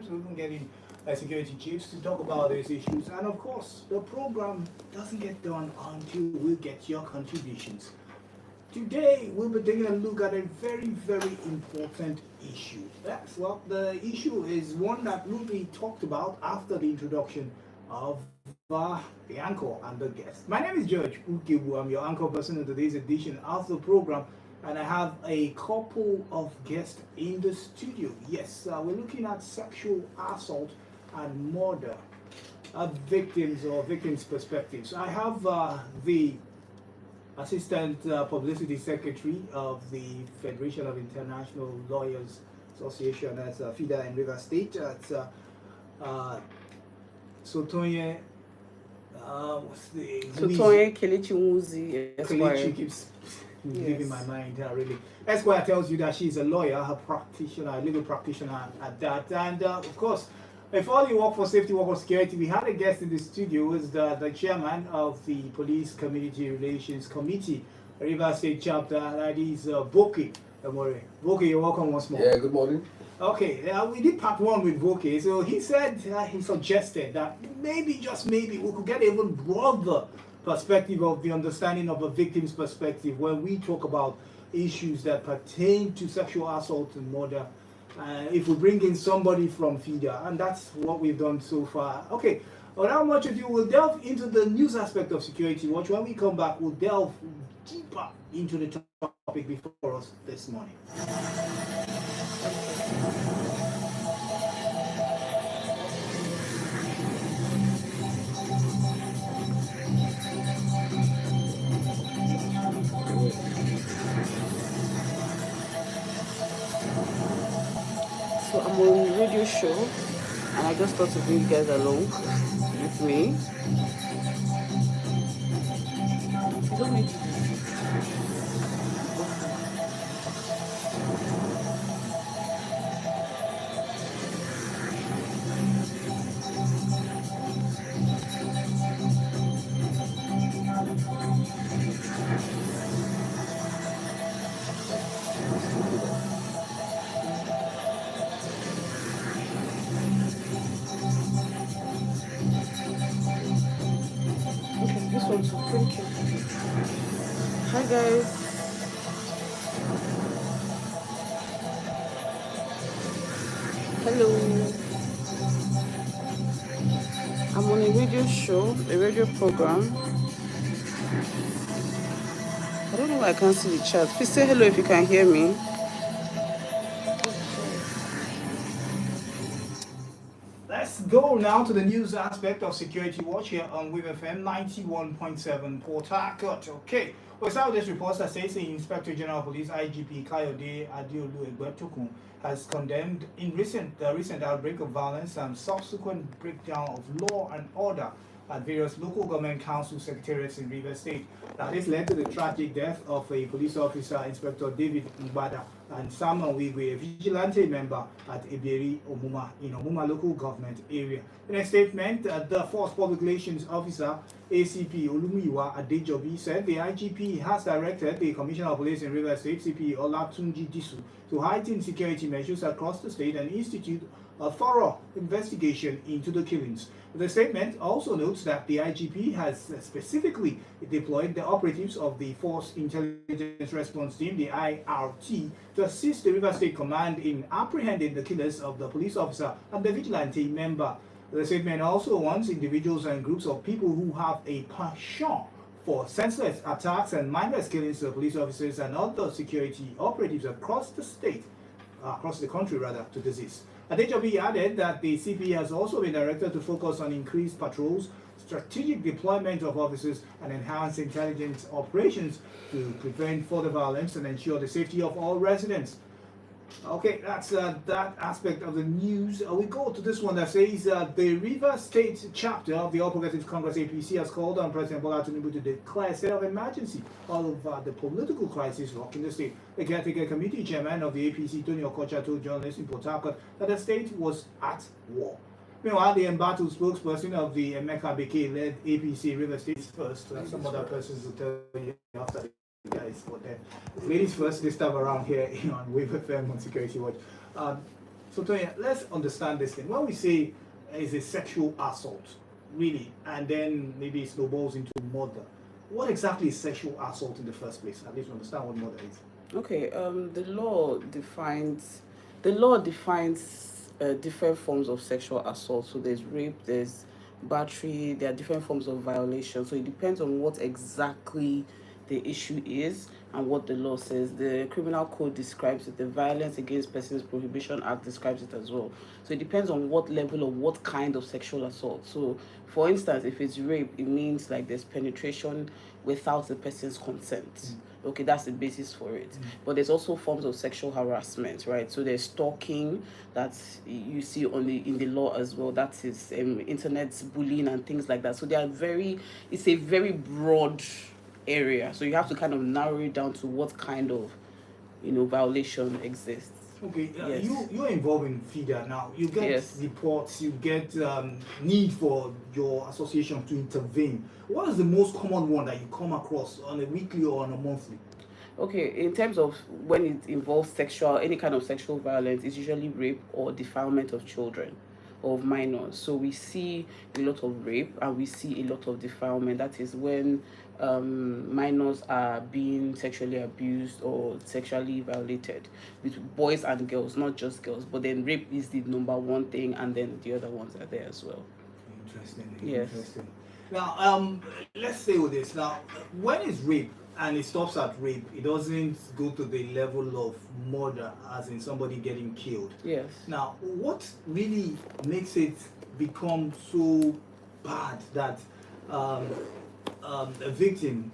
sometimes we even getting security chiefs to talk about these issues. And of course, the program doesn't get done until we get your contributions. Today, we'll be taking a look at a very, very important issue. Yes, well, the issue is one that will be talked about after the introduction of the anchor and the guest. My name is George Ukewu. I'm your anchor person in today's edition of the program, and I have a couple of guests in the studio. Yes, we're looking at sexual assault and murder victims' perspectives. I have the Assistant Publicity Secretary of the Federation of International Lawyers Association, that's FIDA in River State. That's Sotonye. What's the Sotonye Kelechi Muzi Esquire. Kelechi keeps leaving my mind really. Esquire tells you that she's a lawyer, a practitioner, a legal practitioner at that, and of course. If all you work for safety, work for security, we had a guest in the studio who is the chairman of the Police Community Relations Committee, River State chapter, that is Boke. Boke, you're welcome once more. Yeah, good morning. Okay, we did part one with Boke, so he said, he suggested that maybe, just maybe, we could get an even broader perspective of the understanding of a victim's perspective when we talk about issues that pertain to sexual assault and murder. If we bring in somebody from FIDA, and that's what we've done so far. Okay, without much ado, we'll delve into the news aspect of Security Watch. When we come back, we'll delve deeper into the topic before us this morning. So I'm on a radio show, and I just thought to bring you guys along with me. You don't need to. This one's so thank you. Hi guys. Hello. I'm on a radio show, a radio program. I don't know why I can't see the chat. Please say hello if you can hear me. Let's go now to the news aspect of Security Watch here on WIV FM 91.7 Port Harcourt. Okay, we start with this report that says the Inspector General of Police IGP Kayode Adeolu Egbetokun has condemned in the recent outbreak of violence and subsequent breakdown of law and order at various local government council secretariats in River State. Now, this led to the tragic death of a police officer, Inspector David Mbada, and Samuel Wigwe, a vigilante member at Eberi Omuma in Omuma local government area. In a statement, the Force Public Relations Officer, ACP Olumuyiwa Adejobi, said the IGP has directed the Commissioner of Police in River State, CP Olatunji Disu, to heighten security measures across the state and institute a thorough investigation into the killings. The statement also notes that the IGP has specifically deployed the operatives of the Force Intelligence Response Team, the IRT, to assist the River State Command in apprehending the killers of the police officer and the vigilante member. The statement also warns individuals and groups of people who have a passion for senseless attacks and mindless killings of police officers and other security operatives across the country to desist. Adejobi added that the CP has also been directed to focus on increased patrols, strategic deployment of officers, and enhanced intelligence operations to prevent further violence and ensure the safety of all residents. Okay, that's that aspect of the news. We go to this one that says the River State chapter of the All Progressives Congress APC has called on President Bola Tinubu to declare a state of emergency over the political crisis rocking the state. The caretaker committee chairman of the APC, Tony Okocha, told journalists in Port Harcourt that the state was at war. Meanwhile, the embattled spokesperson of the Emeka Beke-led APC River State first, some other persons will tell you after the guys for them. Ladies first this time around here on WIV FM on Security Watch. So Tony, let's understand this thing. When we say it's a sexual assault, really, and then maybe it snowballs into murder, what exactly is sexual assault in the first place? At least we understand what murder is. Okay, the law defines different forms of sexual assault. So there's rape, there's battery, there are different forms of violation. So it depends on what exactly the issue is and what the law says. The Criminal Code describes it. The Violence Against Persons Prohibition Act describes it as well. So it depends on what level or what kind of sexual assault. So, for instance, if it's rape, it means like there's penetration without the person's consent. Okay, that's the basis for it. But there's also forms of sexual harassment, right? So there's stalking that you see on in the law as well. That is internet bullying and things like that. So it's a very broad area. So you have to kind of narrow it down to what kind of violation exists. Okay, Yes. you're involved in FIDA now. You get Yes. reports, you get need for your association to intervene. What is the most common one that you come across on a weekly or on a monthly? Okay, in terms of when it involves any kind of sexual violence, it's usually rape or defilement of children, of minors. So we see a lot of rape and we see a lot of defilement. That is when minors are being sexually abused or sexually violated with boys and girls, not just girls. But then rape is the number one thing, and then the other ones are there as well. Interesting. Yes. Interesting. Now, let's stay with this. Now, when it's rape and it stops at rape, it doesn't go to the level of murder, as in somebody getting killed. Yes. Now, what really makes it become so bad that a victim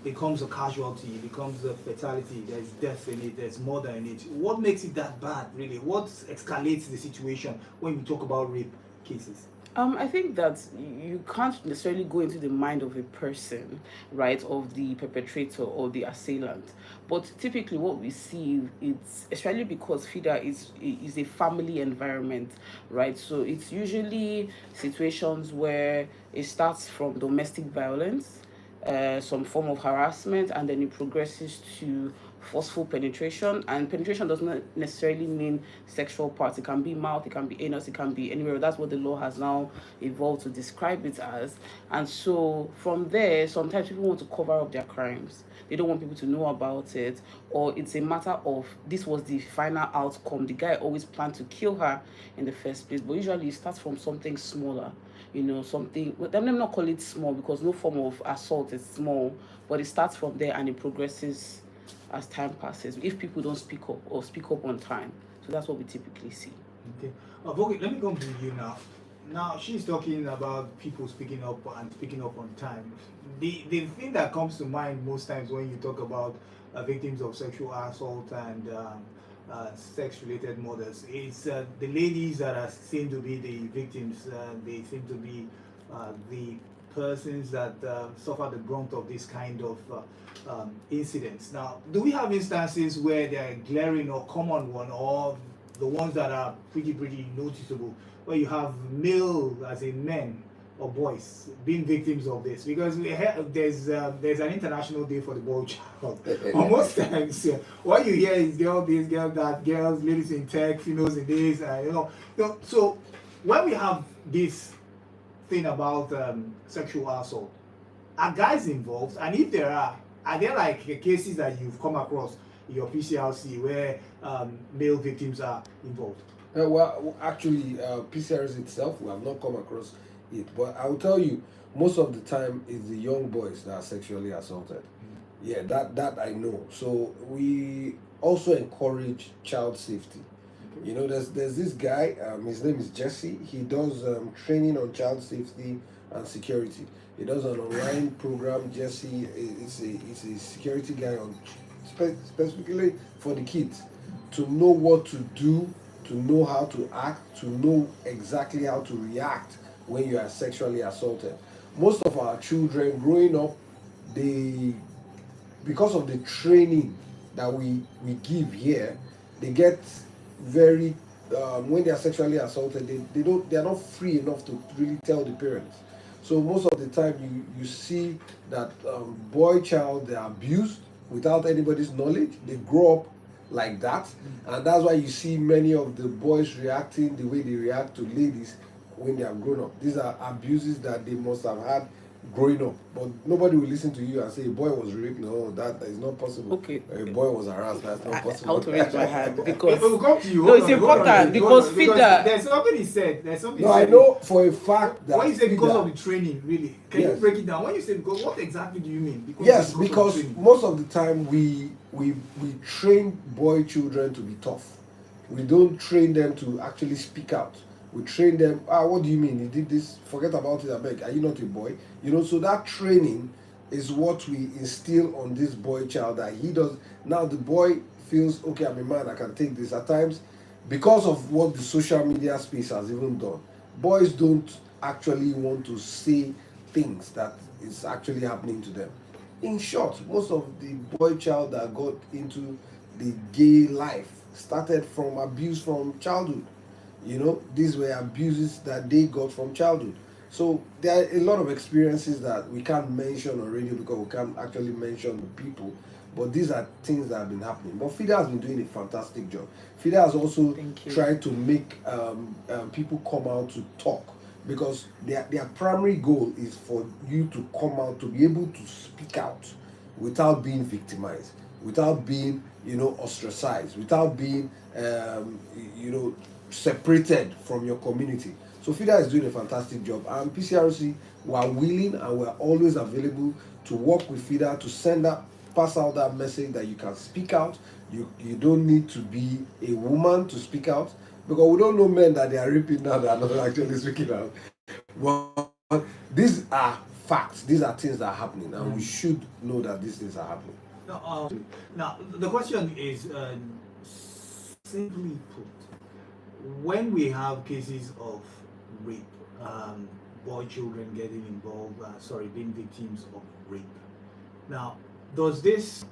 becomes a casualty, becomes a fatality, there's death in it, there's murder in it? What makes it that bad, really? What escalates the situation when we talk about rape cases? I think that you can't necessarily go into the mind of a person, right, of the perpetrator or the assailant. But typically, what we see, it's especially because FIDA is a family environment, right? So it's usually situations where it starts from domestic violence, some form of harassment, and then it progresses to forceful penetration. And penetration does not necessarily mean sexual parts. It can be mouth, it can be anus, it can be anywhere. That's what the law has now evolved to describe it as. And so from there, sometimes people want to cover up their crimes. They don't want people to know about it, or it's a matter of this was the final outcome. The guy always planned to kill her in the first place, but usually it starts from something smaller. Something, well, let me not call it small because no form of assault is small, but it starts from there and it progresses as time passes if people don't speak up or speak up on time. So that's what we typically see. Okay. Vogue, let me come to you now. Now, she's talking about people speaking up and speaking up on time. The thing that comes to mind most times when you talk about victims of sexual assault and sex-related murders is the ladies that are seem to be the victims. They seem to be the persons that suffer the brunt of this kind of incidents. Now, do we have instances where they are glaring or common one, or the ones that are pretty noticeable, where you have male, as in men or boys, being victims of this? Because there's an international day for the boy child. Most times, what you hear is girl this, girl that, girls, ladies in tech, females in this, So when we have this thing about sexual assault, are guys involved? And if there are there like cases that you've come across in your PCRC where male victims are involved? Actually, PCRs itself, we have not come across it. But I will tell you, most of the time, it's the young boys that are sexually assaulted. Yeah, that I know. So we also encourage child safety. There's this guy, his name is Jesse. He does training on child safety and security. He does an online program. Jesse is a security guy on specifically for the kids to know what to do, to know how to act, to know exactly how to react when you are sexually assaulted. Most of our children growing up, because of the training that we give here, they get very when they are sexually assaulted, they are not free enough to really tell the parents. So most of the time you see that boy child, they are abused without anybody's knowledge. They grow up like that, and that's why you see many of the boys reacting the way they react to ladies when they are grown up. These are abuses that they must have had growing up, but nobody will listen to you and say a boy was raped. No, that is not possible. Okay. A boy was harassed. That's not I possible. want to raise my hand It because will come to you. no, Hold it's on, hold on, important hold on, because because feeder. there's something he said. There's something. No, he I said. know for a fact that When you say because Fida- of the training, really, can you Yes. break it down? When you say because, what exactly do you mean? Yes, of the because training? most of the time we train boy children to be tough. We don't train them to actually speak out. We train them. What do you mean? You did this. Forget about it. I beg. Are you not a boy? So that training is what we instill on this boy child that he does. Now the boy feels okay. I'm a man. I can take this. At times, because of what the social media space has even done, boys don't actually want to say things that is actually happening to them. In short, most of the boy child that got into the gay life started from abuse from childhood. These were abuses that they got from childhood. So there are a lot of experiences that we can't mention on radio because we can't actually mention the people. But these are things that have been happening. But FIDA has been doing a fantastic job. FIDA has also Thank you. tried to make people come out to talk, because their primary goal is for you to come out, to be able to speak out without being victimized, without being ostracized, without being separated from your community. So FIDA is doing a fantastic job, and PCRC, we are willing and we are always available to work with FIDA to pass out that message that you can speak out. You don't need to be a woman to speak out, because we don't know men that they are raping now that are not actually speaking out. But these are facts. These are things that are happening, and we should know that these things are happening. Now, the question is simply put, when we have cases of rape, boy children getting involved, being victims of rape. Now, does this,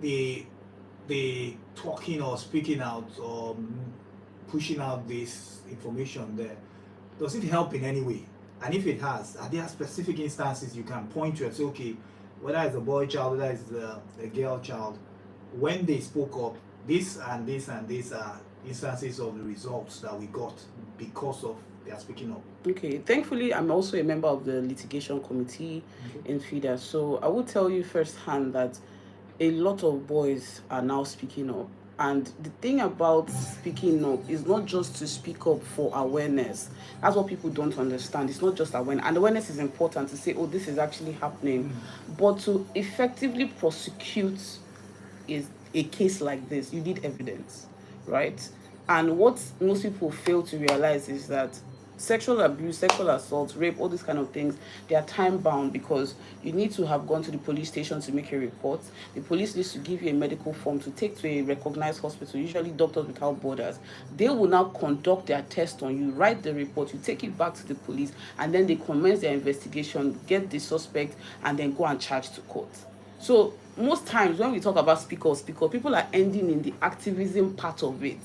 the talking or speaking out or pushing out this information there, does it help in any way? And if it has, are there specific instances you can point to and say, okay, whether it's a boy child, whether it's a girl child, when they spoke up, this and this and this are instances of the results that we got because of their speaking up? Okay, thankfully, I'm also a member of the litigation committee in FIDA. So I will tell you firsthand that a lot of boys are now speaking up. And the thing about speaking up is not just to speak up for awareness. That's what people don't understand. It's not just awareness. And awareness is important to say, oh, this is actually happening. But to effectively prosecute is a case like this, you need evidence, right? And what most people fail to realize is that sexual abuse, sexual assault, rape, all these kind of things, they are time bound, because you need to have gone to the police station to make a report. The police needs to give you a medical form to take to a recognized hospital, usually Doctors Without Borders. They will now conduct their test on you, write the report, you take it back to the police, and then they commence their investigation, get the suspect, and then go and charge to court. So most times when we talk about speak up, people are ending in the activism part of it.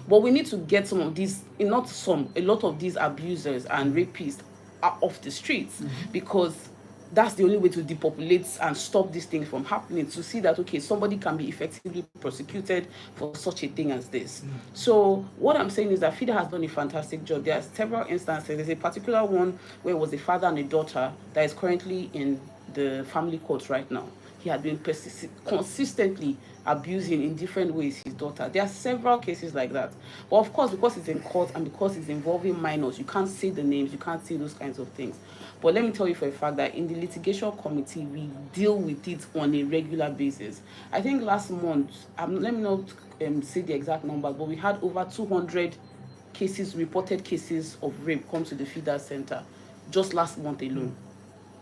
But we need to get some of these, a lot of these abusers and rapists are off the streets, because that's the only way to depopulate and stop this thing from happening, to see that, okay, somebody can be effectively prosecuted for such a thing as this. So what I'm saying is that FIDA has done a fantastic job. There are several instances. There's a particular one where it was a father and a daughter that is currently in the family court right now. He had been consistently abusing in different ways his daughter. There are several cases like that. But of course, because it's in court and because it's involving minors, you can't say the names, you can't say those kinds of things. But let me tell you for a fact that in the litigation committee, we deal with it on a regular basis. I think last month, let me not say the exact number, but we had over 200 cases, reported cases of rape come to the FIDA center just last month alone.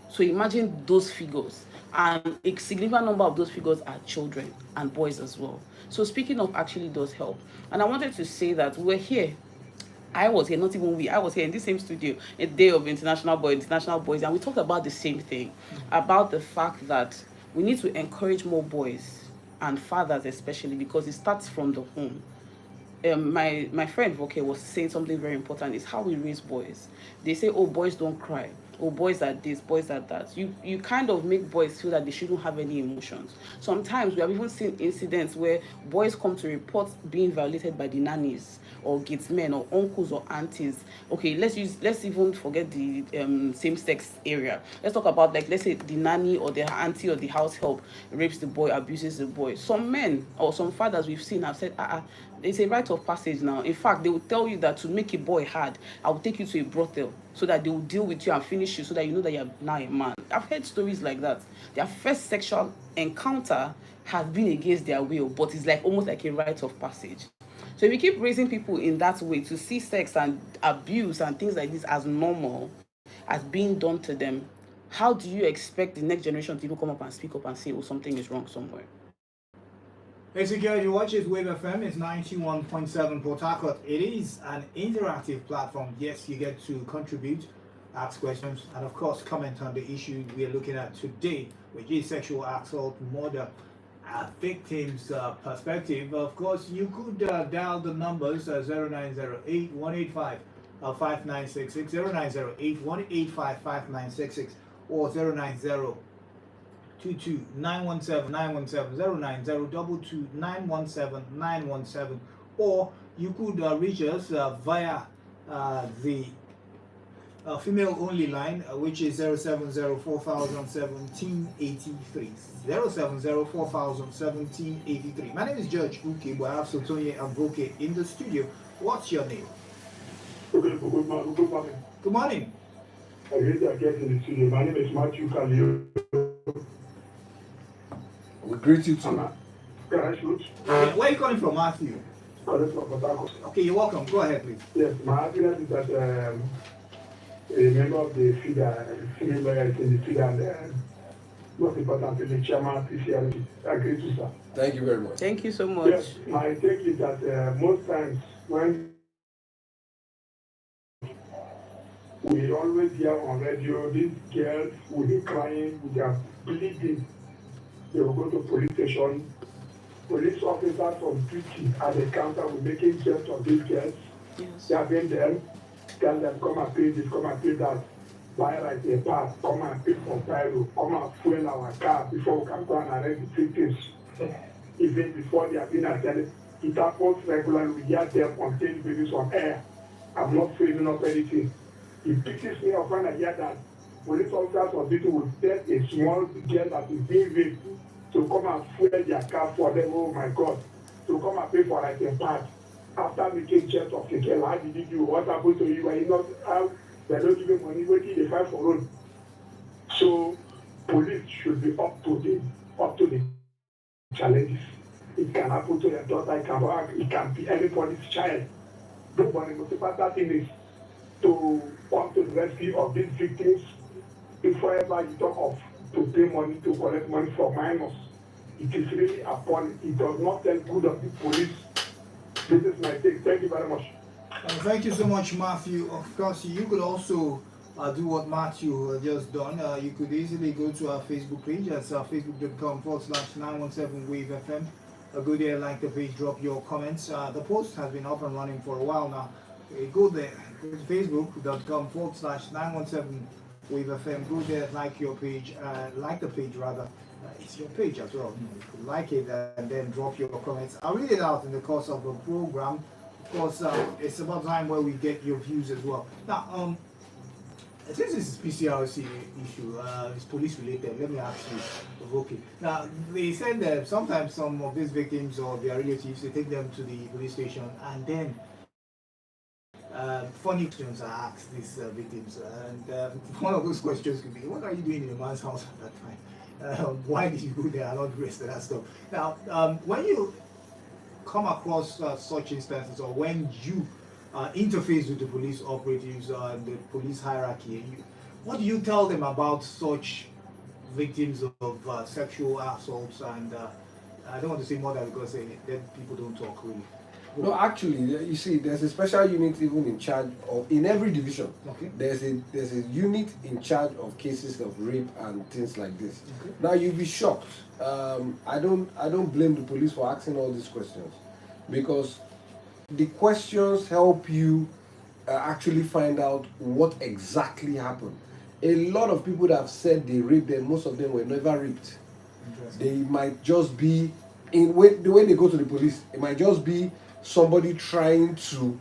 So imagine those figures, and a significant number of those figures are children and boys as well. So speaking up actually does help. And I wanted to say that we're here. I was here, not even we, I was here in this same studio, a day of international boys, and we talked about the same thing, about the fact that we need to encourage more boys and fathers especially, because it starts from the home. My friend Voke was saying something very important, is how we raise boys. They say, oh, boys don't cry. oh, boys are this, boys are that. You kind of make boys feel that they shouldn't have any emotions. Sometimes we have even seen incidents where boys come to report being violated by the nannies or gate men or uncles or aunties. Okay, let's even forget the same sex area. Let's talk about, like, let's say the nanny or the auntie or the house help rapes the boy, abuses the boy. Some men or some fathers we've seen have said, it's a rite of passage now. In fact, they will tell you that to make a boy hard, I will take you to a brothel so that they will deal with you and finish you so that you know that you're now a man. I've heard stories like that. Their first sexual encounter has been against their will, but it's like almost like a rite of passage. So if you keep raising people in that way to see sex and abuse and things like this as normal, as being done to them, how do you expect the next generation to even come up and speak up and say, oh, something is wrong somewhere? Hey, security watches, Wave FM is 91.7 Port Harcourt. It is an interactive platform. Yes, you get to contribute, ask questions, and of course comment on the issue we are looking at today, which is sexual assault, murder, victims' perspective. Of course, you could dial the numbers 0908 185 5966, 0908 185 5966, or 090 22-917-917, or you could reach us via the female only line, which is 070401783. 070401783. My name is Judge Uke, but I have Sotoye and Boke in the studio. What's your name? Okay, good morning. Good morning. I really are getting in the studio. My name is Matthew Kalio. We greet you too. Can I shoot? Where are you calling from, Matthew? Calling from Port Harcourt. Okay, you're welcome. Go ahead, please. Yes, my argument is that a member of the FIDA, female lawyer is in the FIDA, and most importantly, the chairman, PCRC. Agree to, sir. Thank you very much. Thank you so much. Yes, my take is that most times when we always hear on radio, these girls will be crying, they are bleeding. They will go to police station. Police officers from duty at the counter will make a jest of these girls. Yes. They have been there, tell them, come and pay this, come and pay that. Buy like a pass, come and pay for pyro, come and fuel our car before we can go and arrest the victims. Even before they have been arrested, it happens regularly. We hear them on television on air. I'm not feeling up anything. It pisses me off when I hear that police officers or people will tell a small girl that is being raped to come and fuel their car for them. Oh my God. To come and pay for like a part. After making check of the girl, how did you do? What happened to you? Are you not out? They don't give you money, waiting they fight for road. So police should be up to the challenges. It can happen to your daughter, it can be anybody's child. But the most important thing is to come to the rescue of these victims before ever you talk of to pay money, to collect money from minors. It is really appalling. It does not tell good of the police. This is my take. Thank you very much. Thank you so much, Matthew. Of course, you could also do what Matthew just done. You could easily go to our Facebook page. That's facebook.com/917wavefm. Go there, like the page, drop your comments. The post has been up and running for a while now. Go there, go to facebook.com/917wavefm. Go there, like your page, like the page rather. It's your page as well. You could like it and then drop your comments. I'll read it out in the course of the program. Of course, it's about time where we get your views as well. Now, since this is PCRC issue, it's police related, let me ask you, okay. Now, they said that sometimes some of these victims or their relatives, they take them to the police station and then funny questions are asked these victims. And one of those questions could be, what are you doing in a man's house at that time? Why did you go there and not the rest of that stuff? Now, when you come across such instances, or when you interface with the police operatives and the police hierarchy, what do you tell them about such victims of sexual assaults? And I don't want to say more than because then people don't talk really. No, actually, you see, there's a special unit even in charge of, in every division. Okay. There's a unit in charge of cases of rape and things like this. Okay. Now you'll be shocked. I don't blame the police for asking all these questions, because the questions help you actually find out what exactly happened. a lot of people that have said they raped them, most of them were never raped. They might just be the way they go to the police, it might just be somebody trying to,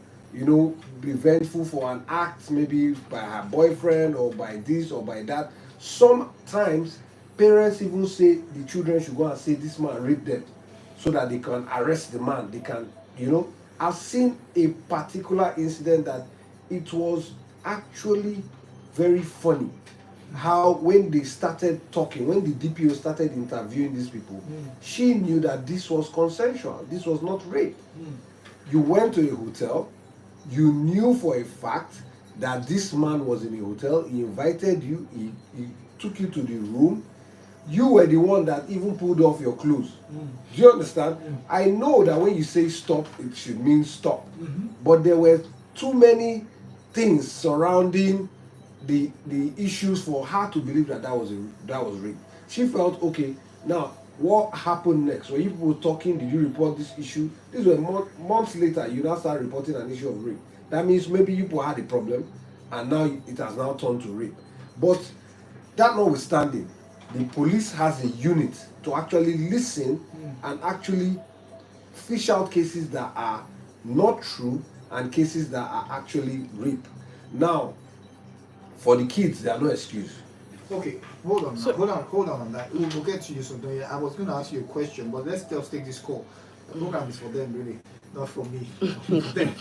be vengeful for an act, maybe by her boyfriend or by this or by that. Sometimes parents even say the children should go and say this man raped them so that they can arrest the man. They can, I've seen a particular incident that it was actually very funny how when they started talking, when the DPO started interviewing these people, she knew that this was consensual, this was not rape. You went to a hotel, you knew for a fact that this man was in a hotel, he invited you, he took you to the room, you were the one that even pulled off your clothes. Do you understand? I know that when you say stop, it should mean stop. But there were too many things surrounding the issues for her to believe that was rape. She felt, okay, now what happened next? Were you people talking? Did you report this issue? These were months later. You now start reporting an issue of rape. That means maybe you people had a problem, and now it has now turned to rape. But that notwithstanding, the police has a unit to actually listen and actually fish out cases that are not true and cases that are actually rape. Now, for the kids, there are no excuse. Okay, hold on on that. We'll get to you someday. I was going to ask you a question, but let's just take this call. The program is for them, really, not for me. For them.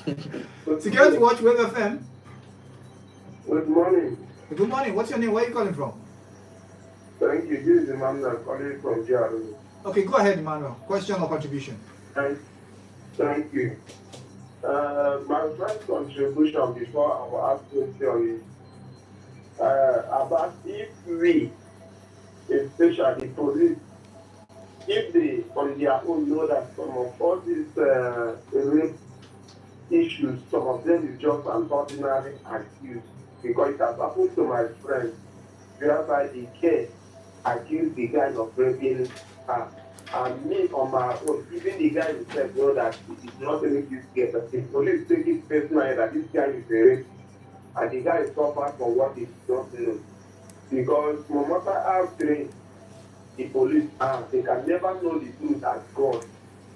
Security Watch Web FM. Good morning. Good morning. What's your name? Where are you calling from? Thank you. This is Emmanuel calling from GRA. Okay, go ahead, Emmanuel. Question or contribution? Thank you. My first contribution before our actual theory about if we, especially police, if they on their own know that some of all these rape issues, some of them is just an ordinary accuse, because it has happened to my friend, whereby the care accused the guy of raping her. And me on my own, even the guy himself know that it is not only this case, but the police take it personally that this guy is a rapist, and the guy is suffered for what he doesn't know. Because no matter how trained the police are, they can never know the truth as God.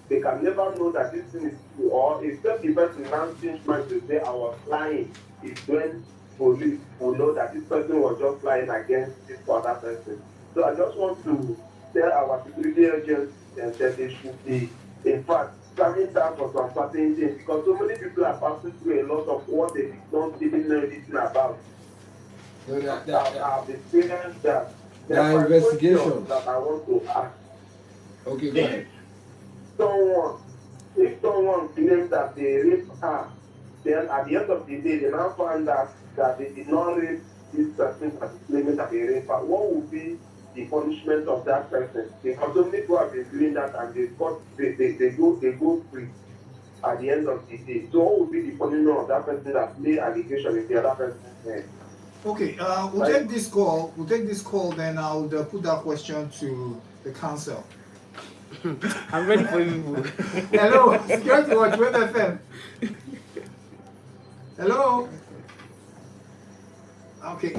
They can never know that this thing is true, or except the person now change mind to say I was lying, is when police will know that this person was just lying against this other person. So I just want to tell our security agents that they should be, in fact, coming down for some certain things, because so many people are passing through a lot of what they don't even know anything about. I've experienced that. There are investigations that I want to ask. Okay, go ahead. If someone claims that they raped her, then at the end of the day, they now find out that they did not rape this person that is claiming that they raped her, what would be the punishment of that person? Because so many people have been doing that and they go free at the end of the day. So what would be the punishment of that person that made allegation in the other person's head? Okay, we'll take this call. Then I'll put that question to the council. I'm ready for you. Hello, Security Watch Web FM. Hello. Okay.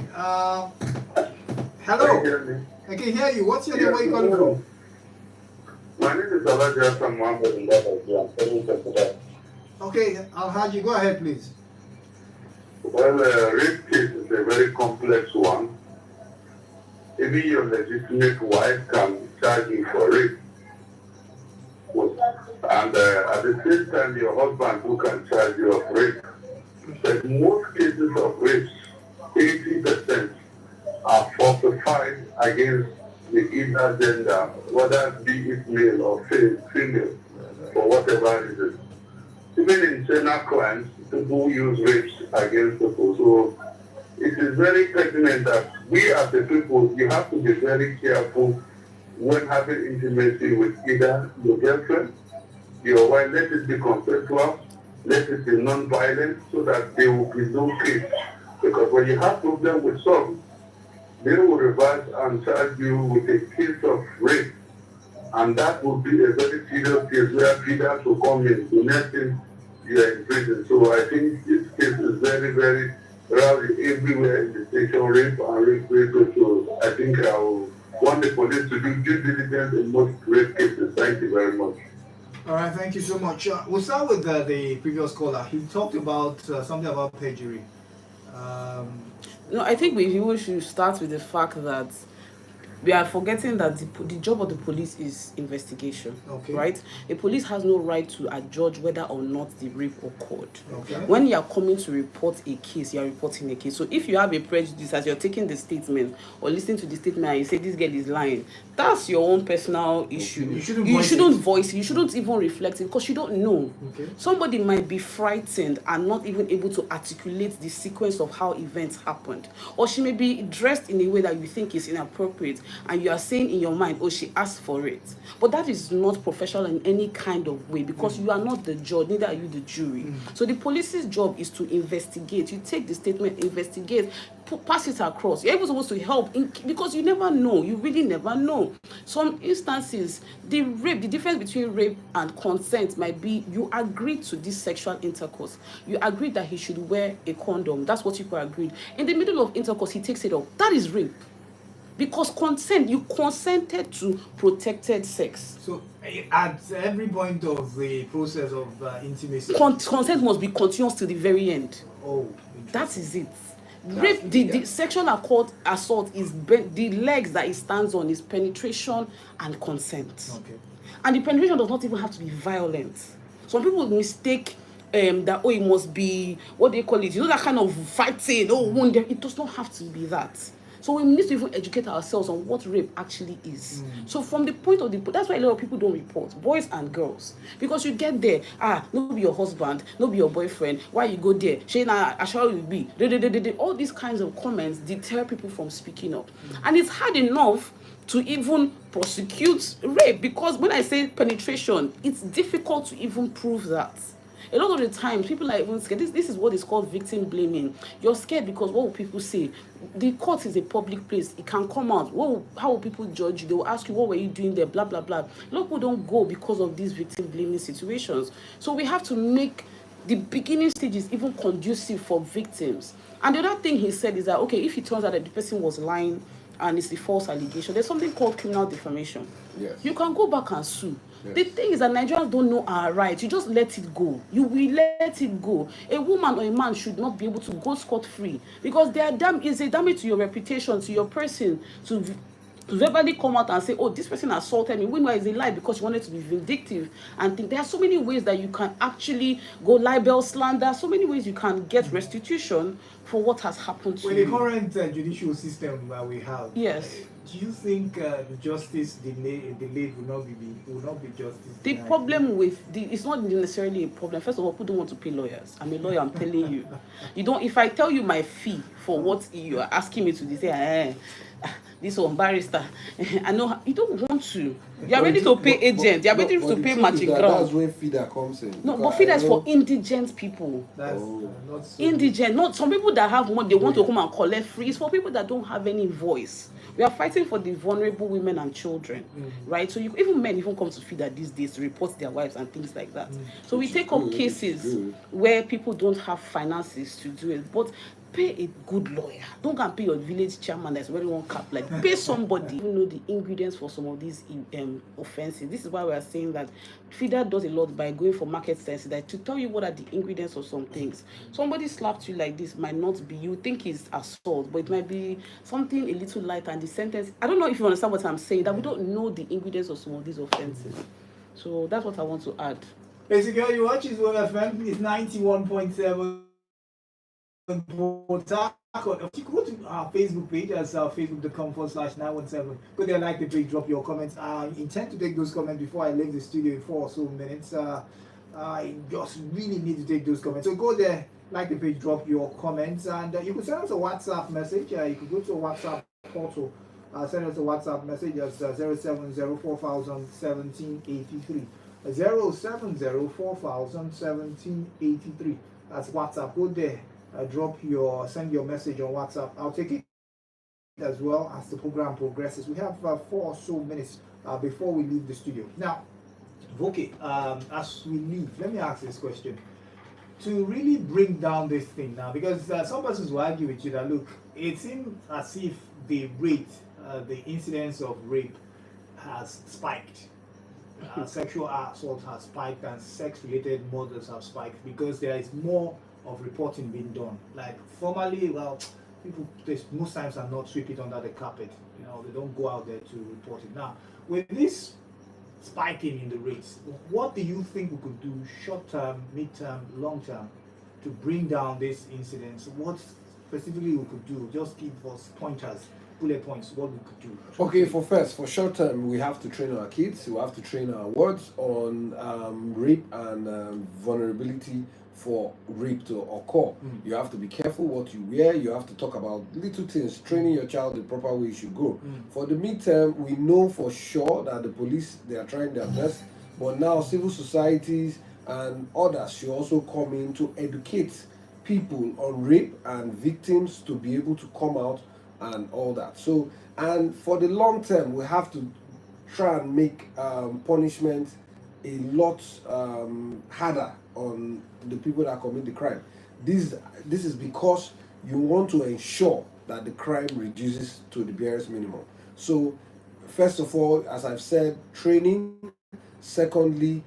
Hello. I can hear you. What's your name? Where are you calling from? My name is Alaja from Mohammed. Okay, Alhaji, go ahead, please. Well, rape case is a very complex one. Even your legitimate wife can charge you for rape. And at the same time, your husband who can charge you of rape. But most cases of rape, 80% are falsified against the either gender, whether be it male or female, for whatever reason. Even in general crimes, people use rapes against people. So it is very pertinent that we as a people, you have to be very careful when having intimacy with either your girlfriend, your wife. Let it be consensual, let it be non-violent, so that there will be no case. Because when you have problem with some, they will reverse and charge you with a case of rape. And that would be a very serious case where pleaders will come in. The next thing, you are in prison. So I think this case is very, very everywhere in the station, rape and rape. So I think I will want the police to do due diligence in most rape cases. Thank you very much. All right, thank you so much. We'll start with the previous caller. He talked about something about perjury. Um, No, I think we should start with the fact that we are forgetting that the job of the police is investigation, Okay. right? A police has no right to adjudge whether or not the rape occurred. Okay. When you are coming to report a case, you are reporting a case. So if you have a prejudice as you're taking the statement or listening to the statement and you say this girl is lying, that's your own personal issue. You shouldn't voice it. You shouldn't even reflect it because you don't know. Okay. Somebody might be frightened and not even able to articulate the sequence of how events happened. Or she may be dressed in a way that you think is inappropriate and you are saying in your mind, oh, she asked for it. But that is not professional in any kind of way because you are not the judge, neither are you the jury. So the police's job is to investigate. You take the statement, investigate, pass it across. You're even supposed to help because you never know. You really never know. Some instances, the difference between rape and consent might be you agreed to this sexual intercourse. You agreed that he should wear a condom. That's what people agreed. In the middle of intercourse, he takes it off. That is rape. Because consent, you consented to protected sex. So at every point of the process of intimacy, Consent must be continuous to the very end. Oh, that is it. Rape, the sexual assault is the legs that it stands on is penetration and consent. Okay. And the penetration does not even have to be violent. Some people mistake that it must be what they call it. You know that kind of fighting. Wound. It does not have to be that. So we need to even educate ourselves on what rape actually is. So from the point of that's why a lot of people don't report, boys and girls. Because you get there, no be your husband, no be your boyfriend, why you go there? Shayna, I shall you be. All these kinds of comments deter people from speaking up. And it's hard enough to even prosecute rape because when I say penetration, it's difficult to even prove that. A lot of the times, people are even scared. This is what is called victim blaming. You're scared because what will people say? The court is a public place. It can come out. How will people judge you? They will ask you, what were you doing there? Blah, blah, blah. A lot of people don't go because of these victim blaming situations. So we have to make the beginning stages even conducive for victims. And the other thing he said is that, okay, if it turns out that the person was lying and it's a false allegation, there's something called criminal defamation. Yes. You can go back and sue. Yes. The thing is that Nigerians don't know our rights. You just let it go. You will let it go. A woman or a man should not be able to go scot-free because it's a damage to your reputation, to your person, to verbally come out and say, oh, this person assaulted me. Meanwhile, it's a lie because you wanted to be vindictive and think there are so many ways that you can actually go libel, slander, so many ways you can get restitution for what has happened to with you. the current judicial system that we have, Yes. Do you think the justice delayed will not be justice? The denied? problem with it's not necessarily a problem. First of all, people don't want to pay lawyers. I'm a lawyer, I'm telling you. You don't, if I tell you my fee for what you are asking me to do, say, this one barrister, I know you don't want to. You are ready to pay agent. You are ready to pay matching ground. That's when FIDA comes in. No, but FIDA is for indigent people. That's not so Indigent, not some people that have money, they want to come and collect free. It's for people that don't have any voice. We are fighting for the vulnerable women and children, right? So even men even come to FIDA these days to report their wives and things like that. So we take up cases where people don't have finances to do it, but pay a good lawyer. Don't go and pay your village chairman that's wearing one cap. Like, pay somebody who know the ingredients for some of these offenses. This is why we are saying that FIDA does a lot by going for market sense, that to tell you what are the ingredients of some things. Somebody slapped you like this might not be, you think it's assault, but it might be something a little lighter, and the sentence, I don't know if you understand what I'm saying, that we don't know the ingredients of some of these offenses. So that's what I want to add. Basically, you watch is FM is 91.7. If you go to our Facebook page, that's facebook.com/917. Go there, like the page, drop your comments. I intend to take those comments before I leave the studio in 4 or so minutes. I just really need to take those comments. So go there, like the page, drop your comments, and you can send us a WhatsApp message. You can go to a WhatsApp portal. Send us a WhatsApp message at 07040001783. 07040001783. That's WhatsApp. Go there. Send your message on WhatsApp. I'll take it as well as the program progresses. We have 4 or so minutes before we leave the studio. Now, Voke, as we leave, let me ask this question. to really bring down this thing now? Because some persons will argue with you that look, it seems as if the rate, the incidence of rape has spiked. Sexual assault has spiked and sex-related murders have spiked because there is more of reporting being done. Like formerly, well, people most times are not sweep it under the carpet. You know, they don't go out there to report it. Now, with this spiking in the rates, what do you think we could do short term, mid term, long term to bring down this incidence? What specifically we could do? Just give us pointers, bullet points, what we could do. Okay, for short term, we have to train our kids. We have to train our wards on rape and vulnerability for rape to occur. You have to be careful what you wear. You have to talk about little things, training your child the proper way you should go. For the midterm, we know for sure that the police, they are trying their best, but now civil societies and others should also come in to educate people on rape and victims to be able to come out and all that. So, and for the long term, we have to try and make punishment a lot harder on the people that commit the crime. This is because you want to ensure that the crime reduces to the barest minimum. So, first of all, as I've said, training. Secondly,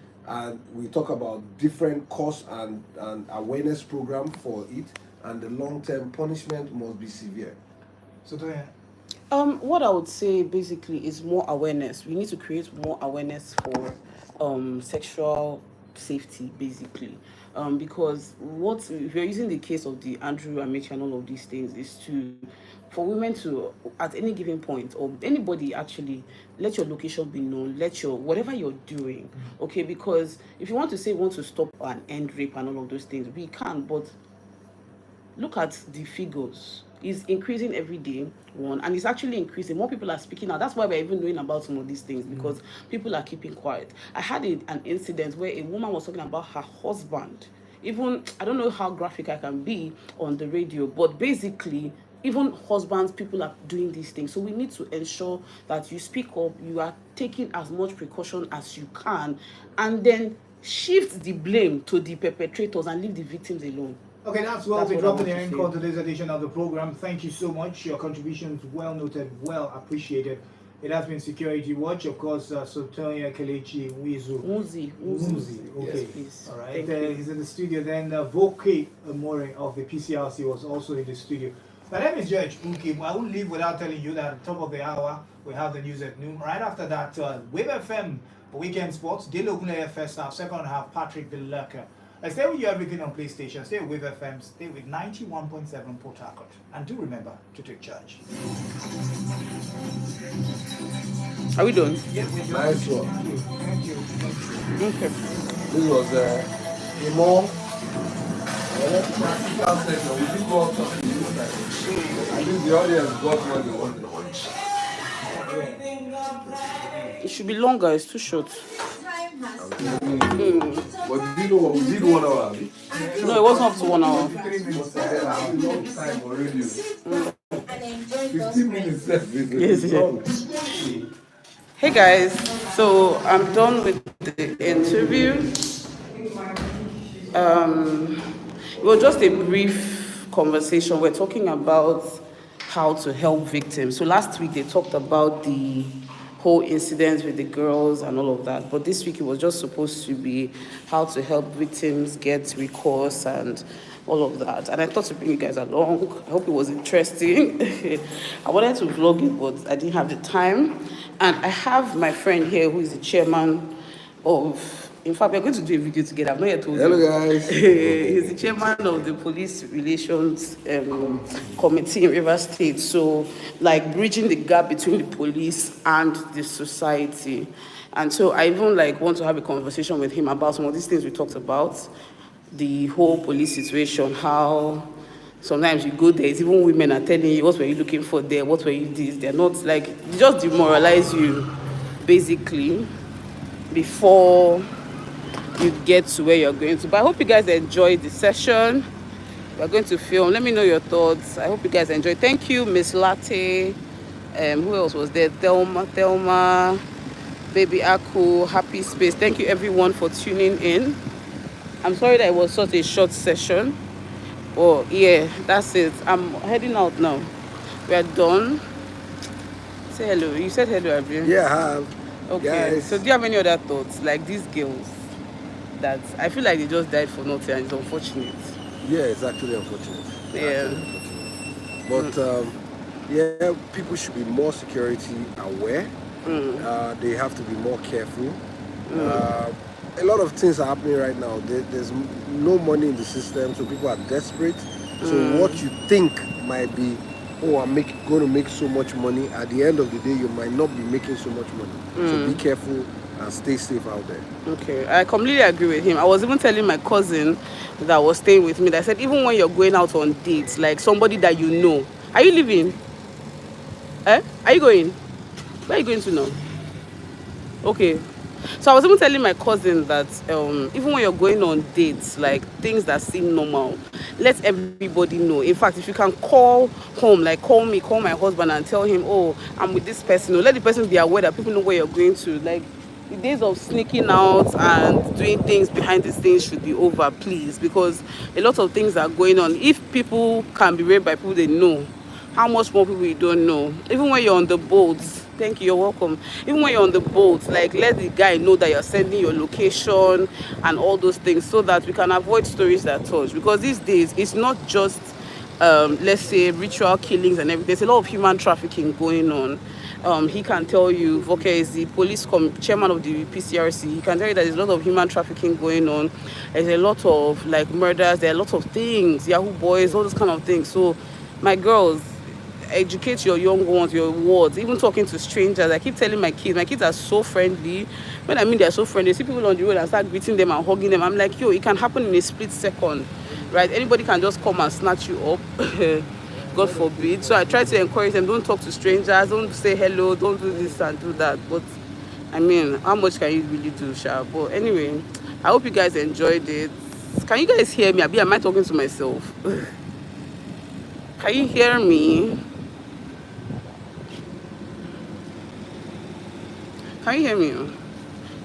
we talk about different costs and awareness program for it, and the long-term punishment must be severe. So, what I would say basically is more awareness. We need to create more awareness for sexual safety, basically. Because if you're using the case of the Andrew, Amechi and all of these things, is for women to, at any given point, or anybody actually, let your location be known, whatever you're doing, okay? Because if you want to say you want to stop and end rape and all of those things, we can, but look at the figures. It's increasing every day, and it's actually increasing. More people are speaking out. That's why we're even knowing about some of these things, because people are keeping quiet. I had an incident where a woman was talking about her husband. Even, I don't know how graphic I can be on the radio, but basically, even husbands, people are doing these things. So we need to ensure that you speak up, you are taking as much precaution as you can, and then shift the blame to the perpetrators and leave the victims alone. Okay, that's well. We dropped the end call today's edition of the program. Thank you so much. Your contributions well noted, well appreciated. It has been Security Watch, of course. Sotonia Kelechi Muzi. Okay, yes, please. All right. He's in the studio. Then Voke Amore of the PCRC was also in the studio. My name is George Uki. I won't leave without telling you that at the top of the hour we have the news at noon. Right after that, Wave FM Weekend Sports. Delogune first half, second half. Patrick Delaka. I stay with you everything on PlayStation. Stay with FM. Stay with 91.7 Port Harcourt. And do remember to take charge. Are we done? Yeah, we're done. Nice one. Thank you. Okay. This was a more practical session. We did more talking this time. I think the audience got what they wanted. It should be longer. It's too short. But do you know what we did 1 hour? No, it wasn't up to 1 hour. 3 minutes a long time already. 15 minutes left. Yes. Hey guys, so I'm done with the interview. It was just a brief conversation. We're talking about how to help victims. So last week they talked about the whole incident with the girls and all of that, but this week it was just supposed to be how to help victims get recourse and all of that. And I thought to bring you guys along. I hope it was interesting. I wanted to vlog it, but I didn't have the time. And I have my friend here who is the chairman of, in fact, we're going to do a video together. I've not yet told you. Hello guys. He's the chairman of the police relations committee in Rivers State. So, like, bridging the gap between the police and the society. And so I even want to have a conversation with him about some of these things we talked about. The whole police situation, how sometimes you go there, it's even women are telling you, what were you looking for there, what were you this? They're not they just demoralize you, basically, before you get to where you're going to. But I hope you guys enjoyed the session. We're going to film. Let me know your thoughts. I hope you guys enjoyed. Thank you, Miss Latte. Who else was there? Thelma, Baby Aku, Happy Space. Thank you everyone for tuning in. I'm sorry that it was such a short session. Oh yeah, that's it. I'm heading out now. We are done. Say hello. You said hello, Abby. Yeah, I have. Okay. So Guys, do you have any other thoughts? Like these girls that I feel like they just died for nothing and it's unfortunate. yeah, it's actually unfortunate. It's Yeah. actually unfortunate. Mm, Yeah, people should be more security aware. mm, They have to be more careful. mm, Uh, a lot of things are happening right now. There's no money in the system, so people are desperate. So what mm, you think might be, oh, going to make so much money. At the end of the day, you might not be making so much money. So be mm. careful and stay safe out there. Okay, I completely agree with him. I was even telling my cousin that was staying with me that I said even when you're going out on dates, like somebody that you know, are you leaving? Eh? Are you going? Where are you going to now? Okay. So I was even telling my cousin that even when you're going on dates, like things that seem normal, let everybody know. In fact, if you can call home, like call me, call my husband and tell him, oh, I'm with this person. Or let the person be aware that people know where you're going to. Like the days of sneaking out and doing things behind the scenes should be over, please, because a lot of things are going on. If people can be raped by people they know, how much more people you don't know? Even when you're on the boat, thank you, you're welcome. Even when you're on the boat, like let the guy know that you're sending your location and all those things so that we can avoid stories that touch. Because these days it's not just let's say ritual killings and everything. There's a lot of human trafficking going on. He can tell you, okay, is the chairman of the PCRC. He can tell you that there's a lot of human trafficking going on. There's a lot of like murders. There are a lot of things, Yahoo boys, all those kind of things. So, my girls, educate your young ones, your words, even talking to strangers. I keep telling my kids are so friendly. When I mean they're so friendly, see people on the road and start greeting them and hugging them. I'm like, yo, it can happen in a split second, right? Anybody can just come and snatch you up. God forbid. So I try to encourage them, don't talk to strangers, don't say hello, don't do this and do that. But I mean, how much can you really do, Sha? But anyway, I hope you guys enjoyed it. Can you guys hear me? Am I talking to myself? Can you hear me? Can you hear me?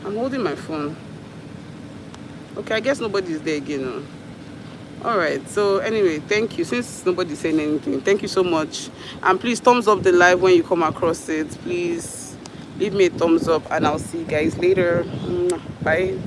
I'm holding my phone. Okay, I guess nobody is there again. All right. So anyway, thank you. Since nobody's saying anything, thank you so much. And please thumbs up the live when you come across it. Please leave me a thumbs up, and I'll see you guys later. Bye.